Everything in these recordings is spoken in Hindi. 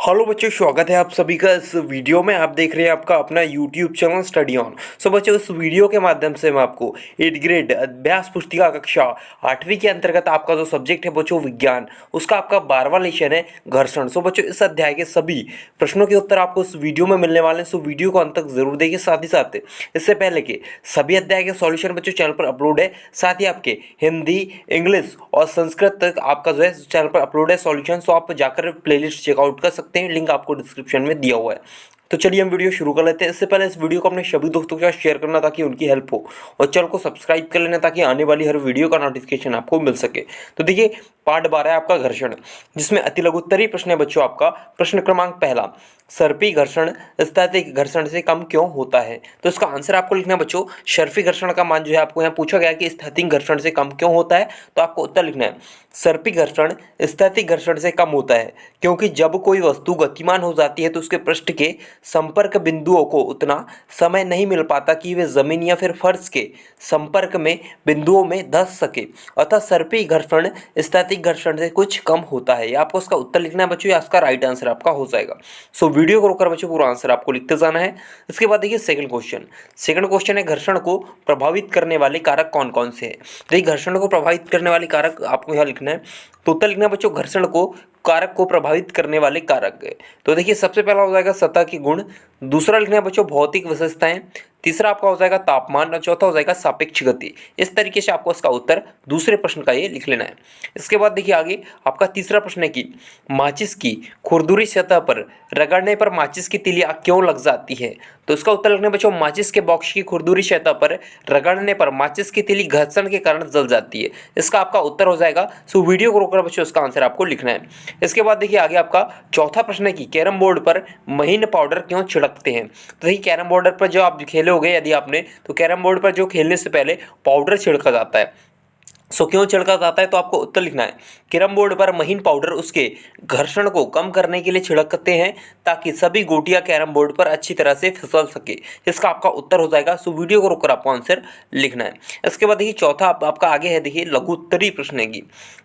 हेलो बच्चों, स्वागत है आप सभी का इस वीडियो में। आप देख रहे हैं आपका अपना यूट्यूब चैनल स्टडी ऑन। सो बच्चों, इस वीडियो के माध्यम से मैं आपको 8th ग्रेड अभ्यास पुस्तिका कक्षा 8वीं के अंतर्गत आपका जो सब्जेक्ट है बच्चों विज्ञान, उसका आपका 12वां लेशन है घर्षण। सो बच्चों, इस अध्याय के सभी प्रश्नों के उत्तर आपको इस वीडियो में मिलने वाले हैं। सो वीडियो को अंत तक जरूर देखिए। साथ ही साथ इससे पहले के सभी अध्याय के सॉल्यूशन बच्चों चैनल पर अपलोड है। साथ ही आपके हिंदी, इंग्लिश और संस्कृत तक आपका जो है चैनल पर अपलोड है सॉल्यूशन। सो आप जाकर प्लेलिस्ट चेकआउट कर सकते हैं, लिंक आपको डिस्क्रिप्शन में दिया हुआ है। तो चलिए हम वीडियो शुरू कर लेते हैं। इससे पहले इस वीडियो को अपने सभी दोस्तों के साथ शेयर करना ताकि उनकी हेल्प हो, और चैनल को सब्सक्राइब कर लेना ताकि आने वाली हर वीडियो का नोटिफिकेशन आपको मिल सके। तो देखिए, पार्ट 12 है आपका घर्षण, जिसमें अति लघुत्तरीय प्रश्न है बच्चों। आपका प्रश्न क्रमांक पहला, सर्पी घर्षण स्थैतिक घर्षण से कम क्यों होता है? तो इसका आंसर आपको लिखना है बच्चों। सर्पी घर्षण का मान जो है आपको यहाँ पूछा गया कि स्थैतिक घर्षण से कम क्यों होता है, तो आपको उत्तर लिखना है सर्पी घर्षण स्थैतिक घर्षण से कम होता है क्योंकि जब कोई वस्तु गतिमान हो जाती है तो उसके पृष्ठ के संपर्क बिंदुओं को उतना समय नहीं मिल पाता कि वे जमीन या फिर फर्श के संपर्क में बिंदुओं में धंस सके, अतः सर्पी घर्षण स्थैतिक घर्षण से कुछ कम होता है। ये आपको इसका उत्तर लिखना है बच्चों, इसका राइट आंसर आपका हो जाएगा। सो वीडियो को रोककर बच्चों पूरा आंसर आपको लिखते जाना है। इसके बाद देखिए सेकंड क्वेश्चन है घर्षण को प्रभावित करने वाले कारक कौन कौन से हैं? देखिए, घर्षण को प्रभावित करने वाले कारक आपको यहाँ लिखना है। तो उत्तर लिखना है बच्चों, घर्षण को कारक को प्रभावित करने वाले कारक है। तो देखिए, सबसे पहला हो जाएगा सतह के गुण, दूसरा लिखना है बच्चों भौतिक विशेषताएं, तीसरा आपका हो जाएगा तापमान, और चौथा हो जाएगा सापेक्ष गति। इस तरीके से आपको इसका उत्तर दूसरे प्रश्न का ये लिख लेना है। इसके बाद देखिए आगे आपका तीसरा प्रश्न है कि माचिस की खुरदुरी सतह पर रगड़ने पर माचिस की तीली आग क्यों लग जाती है? तो इसका उत्तर लिखना है बच्चों, माचिस के बॉक्स की खुरदुरी सतह पर रगड़ने पर माचिस की तीली घर्षण के कारण जल जाती है। इसका आपका उत्तर हो जाएगा। सो वीडियो को रोककर बच्चों इसका आंसर आपको लिखना है। इसके बाद देखिए आगे आपका चौथा प्रश्न है कि कैरम बोर्ड पर महीन पाउडर क्यों छिड़कते हैं? तो देखिए, कैरम बोर्ड पर जो आप खेलोगे यदि आपने, तो कैरम बोर्ड पर जो खेलने से पहले पाउडर छिड़का जाता है। सो क्यों छिड़का जाता है? तो आपको उत्तर लिखना है कैरम बोर्ड पर महीन पाउडर उसके घर्षण को कम करने के लिए छिड़कते हैं ताकि सभी गोटियां कैरम बोर्ड पर अच्छी तरह से फिसल सके। इसका आपका उत्तर हो जाएगा। सो वीडियो को रोककर आपको आंसर लिखना है। इसके बाद देखिए चौथा आपका आगे है, देखिए लघु उत्तरीय प्रश्न है।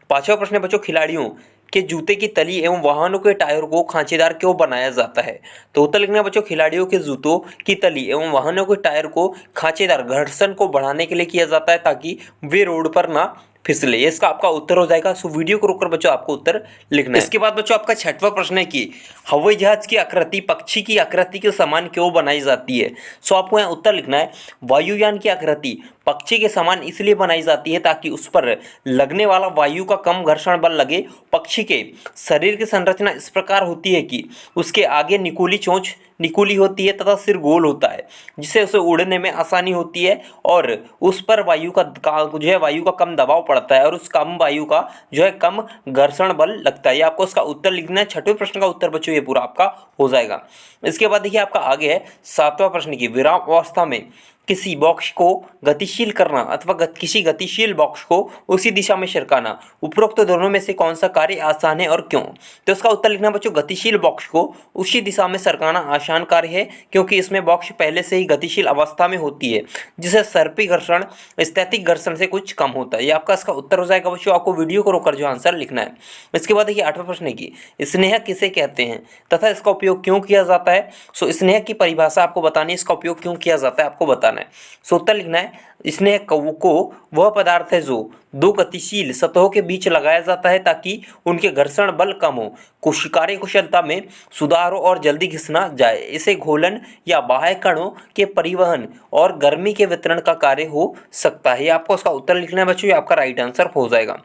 पांचवा प्रश्न है बच्चों, खिलाड़ियों के जूते की तली एवं वाहनों के टायर को खांचेदार क्यों बनाया जाता है? तो उत्तर लिखना है बच्चों, खिलाड़ियों के जूतों की तली एवं वाहनों के टायर को खांचेदार घर्षण को बढ़ाने के लिए किया जाता है ताकि वे रोड पर ना फिसले। इसका आपका उत्तर हो जाएगा। सो वीडियो को रोककर बच्चों आपको उत्तर लिखना है। इसके बाद बच्चों आपका छठवां प्रश्न है कि हवाई जहाज की आकृति पक्षी की आकृति के समान क्यों बनाई जाती है? सो आपको यहाँ उत्तर लिखना है वायुयान की आकृति पक्षी के समान इसलिए बनाई जाती है ताकि उस पर लगने वाला वायु का कम घर्षण बल लगे। पक्षी के शरीर की संरचना इस प्रकार होती है कि उसके आगे निकुली चोंच निकुली होती है तथा सिर गोल होता है, जिससे उसे उड़ने में आसानी होती है और उस पर वायु का जो है वायु का कम दबाव पड़ता है और उस कम वायु का जो है कम घर्षण बल लगता है। ये आपको इसका उत्तर लिखना है। छठवें प्रश्न का उत्तर बच्चों ये पूरा आपका हो जाएगा। इसके बाद देखिए आपका आगे है सातवां प्रश्न की विराम अवस्था में किसी बॉक्स को गतिशील करना अथवा किसी गतिशील बॉक्स को उसी दिशा में सरकाना, उपरोक्त दोनों में से कौन सा कार्य आसान है और क्यों? तो इसका उत्तर लिखना बच्चों, गतिशील बॉक्स को उसी दिशा में सरकाना आसान कार्य है क्योंकि इसमें बॉक्स पहले से ही गतिशील अवस्था में होती है, जिसे सर्पी घर्षण स्थैतिक घर्षण से कुछ कम होता है। ये आपका इसका उत्तर हो जाएगा बच्चों। आपको वीडियो को रोककर जो आंसर लिखना है। इसके बाद देखिए आठवां प्रश्न की स्नेह किसे कहते हैं तथा इसका उपयोग क्यों किया जाता है? सो स्नेह की परिभाषा आपको बतानी है, इसका उपयोग क्यों किया जाता है आपको बताना है। सो उत्तर लिखना है स्नेह को वह पदार्थ है जो दो गतिशील सतहों के बीच लगाया जाता है ताकि उनके घर्षण बल कम हो, कार्य कुशलता में सुधार हो और जल्दी घिसना जाए। इसे घोलन या बाह्य कणों के परिवहन और गर्मी के वितरण का कार्य हो सकता है। आपको उसका उत्तर लिखना है बच्चों, ये आपका राइट आंसर हो जाएगा।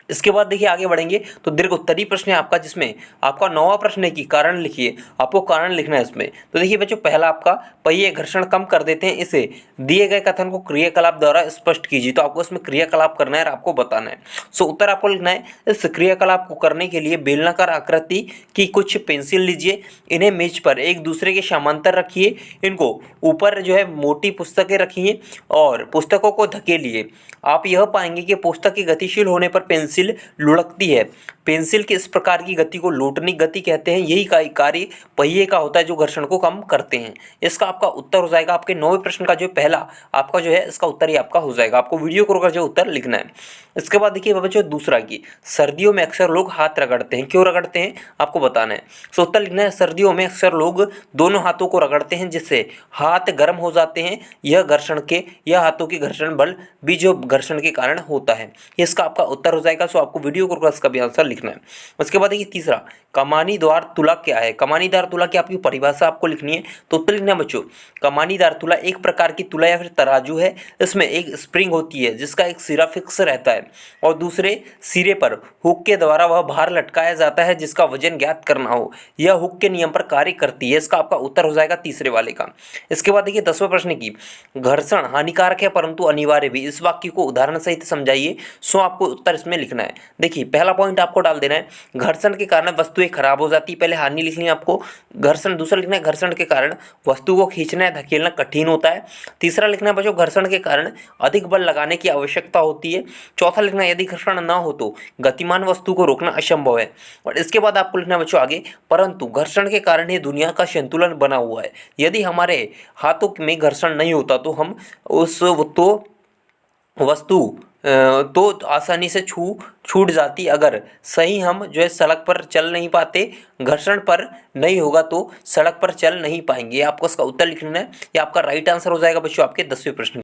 इसके बाद देखिए आगे बढ़ेंगे तो दीर्घ उत्तरीय प्रश्न है आपका, जिसमें आपका 9वां प्रश्न है कि कारण लिखिए। आपको कारण लिखना है इसमें। तो देखिए बच्चों, पहला आपका पहिए घर्षण कम कर देते हैं, इसे दिए गए कथन को क्रियाकलाप द्वारा स्पष्ट कीजिए। तो आपको इसमें क्रियाकलाप करना है और आपको बताना है। सो उत्तर आपको लिखना है इस क्रियाकलाप को करने के लिए बेलनाकार आकृति की कुछ पेंसिल लीजिए, इन्हें मेज पर एक दूसरे के समांतर रखिए, इनको ऊपर जो है मोटी पुस्तकें रखिए और पुस्तकों को धकेलिए। आप यह पाएंगे कि पुस्तक के गतिशील होने पर पेंसिल लुढ़कती है, पेंसिल के इस प्रकार की गति को लोटनिक गति कहते हैं। यही कार्य पहिए का होता है जो घर्षण को कम करते हैं। इसका आपका उत्तर हो जाएगा आपके 9वें प्रश्न का जो पहला आपका जो है इसका उत्तर ही आपका हो जाएगा। आपको वीडियो को रोककर जो उत्तर लिखना है। इसके बाद देखिए बच्चों दूसरा की सर्दियों में अक्सर लोग हाथ रगड़ते हैं। क्यों रगड़ते हैं आपको बताना है। सो उत्तर लिखना है सर्दियों में अक्सर लोग दोनों हाथों को रगड़ते हैं जिससे हाथ गर्म हो जाते हैं। यह हाथों के घर्षण बल भी जो घर्षण के कारण होता है। इसका आपका उत्तर हो जाएगा। सो आपको वीडियो को रोककर इसका भी आंसर लिखना है। उसके बाद देखिए तीसरा कमानीदार तुला क्या है। कमानीदार तुला की आपकी परिभाषा आपको लिखनी है। तो उत्तर लिखना है बच्चों कमानीदार तुला एक प्रकार की तुला या फिर तराजू है। इसमें एक स्प्रिंग होती है जिसका एक सिरा फिक्स रहता है और दूसरे सिरे पर हुक के द्वारा वह भार लटकाया जाता है जिसका वजन ज्ञात करना हो। यह हुक के नियम पर कार्य करती है। इसका आपका उत्तर हो जाएगा तीसरे वाले का। इसके बाद देखिए 10वें प्रश्न की घर्षण हानिकारक है परंतु अनिवार्य भी। इस वाक्य को उदाहरण सहित समझाइए। सो आपको उत्तर इसमें लिखना है। देखिए पहला पॉइंट आपको डाल देना है घर्षण के कारण वस्तुएं खराब हो जाती है। पहले हानि लिखनी है आपको। घर्षण दूसरा लिखना है घर्षण के कारण वस्तु को खींचना या धकेलना कठिन होता है। तीसरा लिखना है बच्चों घर्षण के कारण अधिक बल लगाने की आवश्यकता होती है। चौथा लिखना है यदि घर्षण न हो तो गतिमान वस्तु को रोकना असंभव है। और इसके बाद आपको लिखना है बच्चों आगे परंतु घर्षण के कारण ही दुनिया का संतुलन बना हुआ है। यदि हमारे हाथों में घर्षण नहीं होता तो हम उस वस्तु तो आसानी से छूट जाती। अगर सही हम जो है सड़क पर चल नहीं पाते, घर्षण पर नहीं होगा तो सड़क पर चल नहीं पाएंगे। आपको इसका उत्तर लिखना है। ये आपका राइट आंसर हो जाएगा बच्चों आपके 10वें प्रश्न।